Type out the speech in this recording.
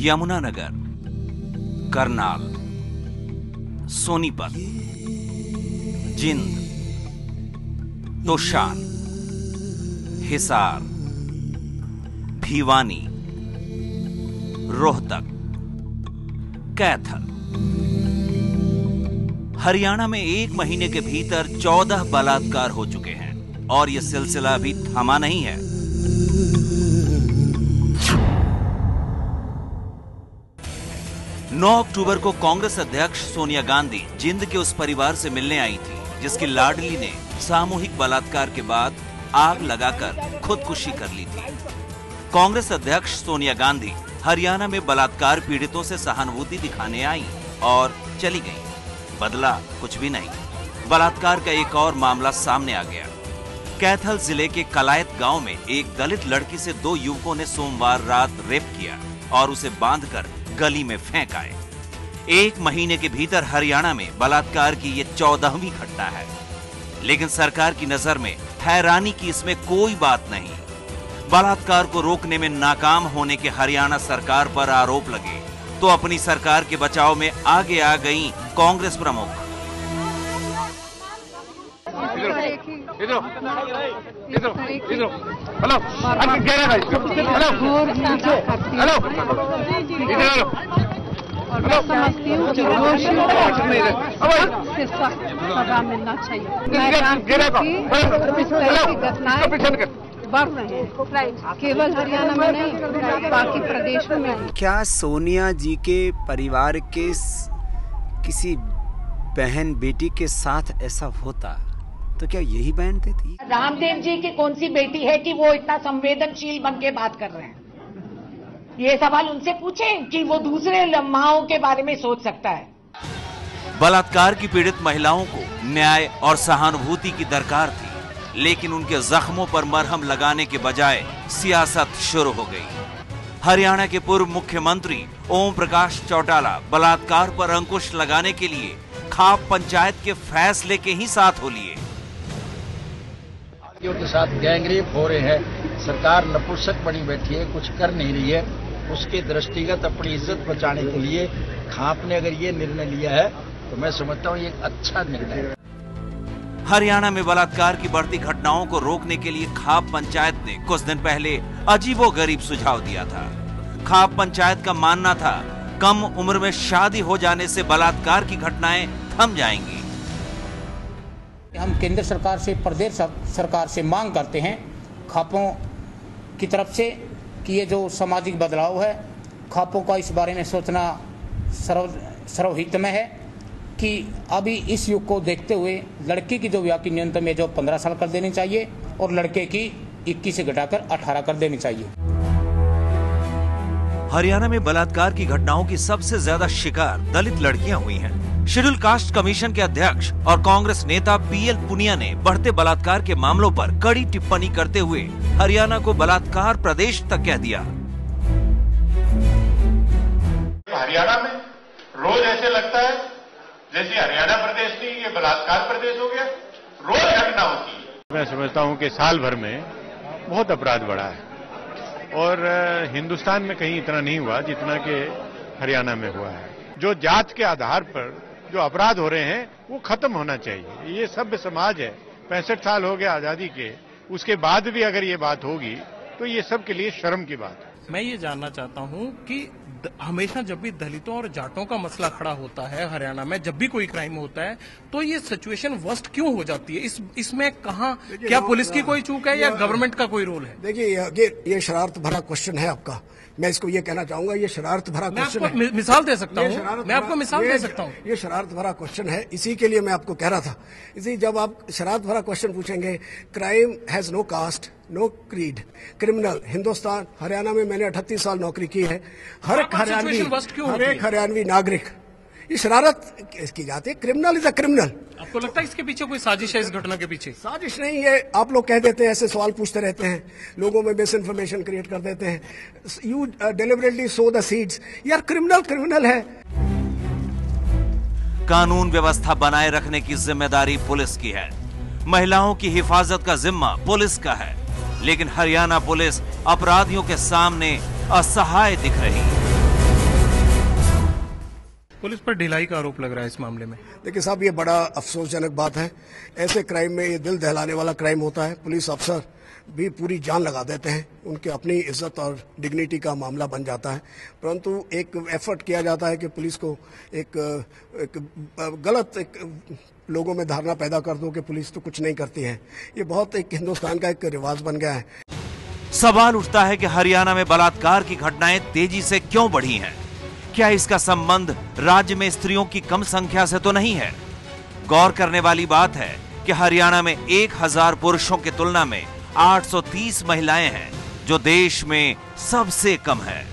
यमुनानगर, करनाल, सोनीपत, जिंद, तोशान, हिसार, भिवानी, रोहतक, कैथल। हरियाणा में एक महीने के भीतर 14 बलात्कार हो चुके हैं और यह सिलसिला अभी थमा नहीं है। नौ अक्टूबर को कांग्रेस अध्यक्ष सोनिया गांधी जिंद के उस परिवार से मिलने आई थी जिसकी लाडली ने सामूहिक बलात्कार के बाद आग लगाकर खुदकुशी कर ली थी। कांग्रेस अध्यक्ष सोनिया गांधी हरियाणा में बलात्कार पीड़ितों से सहानुभूति दिखाने आई और चली गई। बदला कुछ भी नहीं। बलात्कार का एक और मामला सामने आ गया। कैथल जिले के कलायत गांव में एक दलित लड़की से दो युवकों ने सोमवार रात रेप किया और उसे बांधकर गली में फेंक आए। एक महीने के भीतर हरियाणा में बलात्कार की ये 14वीं घटना है। लेकिन सरकार की नजर में हैरानी की इसमें कोई बात नहीं। बलात्कार को रोकने में नाकाम होने के हरियाणा सरकार पर आरोप लगे तो अपनी सरकार के बचाव में आगे आ गई कांग्रेस प्रमुख। समझती हूँ कि दोषियों को सजा मिलना चाहिए। इस तरह की घटनाएं बढ़ रहे हैं, केवल हरियाणा में नहीं, बाकी प्रदेशों में। क्या सोनिया जी के परिवार के किसी बहन बेटी के साथ ऐसा होता तो क्या यही बहन देती? रामदेव जी की कौन सी बेटी है कि वो इतना संवेदनशील बन के बात कर रहे हैं? ये सवाल उनसे पूछें कि वो दूसरे माओं के बारे में सोच सकता है। बलात्कार की पीड़ित महिलाओं को न्याय और सहानुभूति की दरकार थी, लेकिन उनके जख्मों पर मरहम लगाने के बजाय सियासत शुरू हो गई। हरियाणा के पूर्व मुख्यमंत्री ओम प्रकाश चौटाला बलात्कार पर अंकुश लगाने के लिए खाप पंचायत के फैसले के ही साथ हो लिए। के साथ गैंगरेप हो रहे हैं, सरकार नपुंसक बनी बैठी है, कुछ कर नहीं रही है। उसके दृष्टिगत अपनी इज्जत बचाने के लिए खाप ने अगर ये निर्णय लिया है तो मैं समझता हूँ ये एक अच्छा निर्णय है। हरियाणा में बलात्कार की बढ़ती घटनाओं को रोकने के लिए खाप पंचायत ने कुछ दिन पहले अजीबोगरीब सुझाव दिया था। खाप पंचायत का मानना था कम उम्र में शादी हो जाने से बलात्कार की घटनाएं थम जाएंगी। हम केंद्र सरकार से, प्रदेश सरकार से मांग करते हैं खापों की तरफ से कि ये जो सामाजिक बदलाव है, खापों का इस बारे में सोचना सर्वहित में है कि अभी इस युग को देखते हुए लड़की की जो विवाह की न्यूनतम एज 15 साल कर देनी चाहिए और लड़के की 21 से घटाकर 18 कर देनी चाहिए। हरियाणा में बलात्कार की घटनाओं की सबसे ज्यादा शिकार दलित लड़कियां हुई हैं। शेड्यूल कास्ट कमीशन के अध्यक्ष और कांग्रेस नेता पीएल पुनिया ने बढ़ते बलात्कार के मामलों पर कड़ी टिप्पणी करते हुए हरियाणा को बलात्कार प्रदेश तक कह दिया। हरियाणा में रोज ऐसे लगता है जैसे हरियाणा प्रदेश नहीं, ये बलात्कार प्रदेश हो गया। रोज घटना होती है। मैं समझता हूं कि साल भर में बहुत अपराध बढ़ा है और हिंदुस्तान में कहीं इतना नहीं हुआ जितना कि हरियाणा में हुआ है। जो जात के आधार पर जो अपराध हो रहे हैं वो खत्म होना चाहिए। ये सभ्य समाज है, 65 साल हो गए आजादी के, उसके बाद भी अगर ये बात होगी तो ये सब के लिए शर्म की बात है। मैं ये जानना चाहता हूँ कि हमेशा जब भी दलितों और जाटों का मसला खड़ा होता है हरियाणा में, जब भी कोई क्राइम होता है तो ये सिचुएशन वर्स्ट क्यों हो जाती है? इसमें कहाँ, क्या पुलिस की कोई चूक है या गवर्नमेंट का कोई रोल है? देखिए ये शरारत भरा क्वेश्चन है आपका। मैं इसको ये कहना चाहूंगा, ये शरारत भरा क्वेश्चन है। मिसाल दे सकता हूँ, मैं आपको मिसाल दे सकता हूँ। ये शरारत भरा क्वेश्चन है, इसी के लिए मैं आपको कह रहा था। इसी जब आप शरारत भरा क्वेश्चन पूछेंगे, crime has no caste, no creed, criminal Hindustan, Haryana में मैंने 38 साल नौकरी की है। हर एक हरियाणवी नागरिक ये शरारत की जाती है। Criminal is a criminal. आपको लगता है इसके पीछे कोई साजिश है? इस घटना के पीछे साजिश नहीं है। आप लोग कह देते हैं, ऐसे सवाल पूछते रहते हैं, लोगों में मिस इन्फॉर्मेशन क्रिएट कर देते हैं। You deliberately so the seeds. यार क्रिमिनल है। कानून व्यवस्था बनाए रखने की जिम्मेदारी पुलिस की है। महिलाओं की हिफाजत का जिम्मा पुलिस का है, लेकिन हरियाणा पुलिस अपराधियों के सामने असहाय दिख रही है। पुलिस पर ढिलाई का आरोप लग रहा है इस मामले में। देखिए साहब, ये बड़ा अफसोसजनक बात है। ऐसे क्राइम में ये दिल दहलाने वाला क्राइम होता है। पुलिस अफसर भी पूरी जान लगा देते हैं, उनके अपनी इज्जत और डिग्निटी का मामला बन जाता है। परंतु एक एफर्ट किया जाता है कि पुलिस को एक गलत लोगों में धारणा पैदा कर दो कि पुलिस तो कुछ नहीं करती है। ये बहुत एक हिंदुस्तान का एक रिवाज बन गया है। सवाल उठता है कि हरियाणा में बलात्कार की घटनाएं तेजी से क्यों बढ़ी हैं? क्या इसका संबंध राज्य में स्त्रियों की कम संख्या से तो नहीं है? गौर करने वाली बात है कि हरियाणा में 1000 पुरुषों की तुलना में 830 महिलाएं हैं, जो देश में सबसे कम है।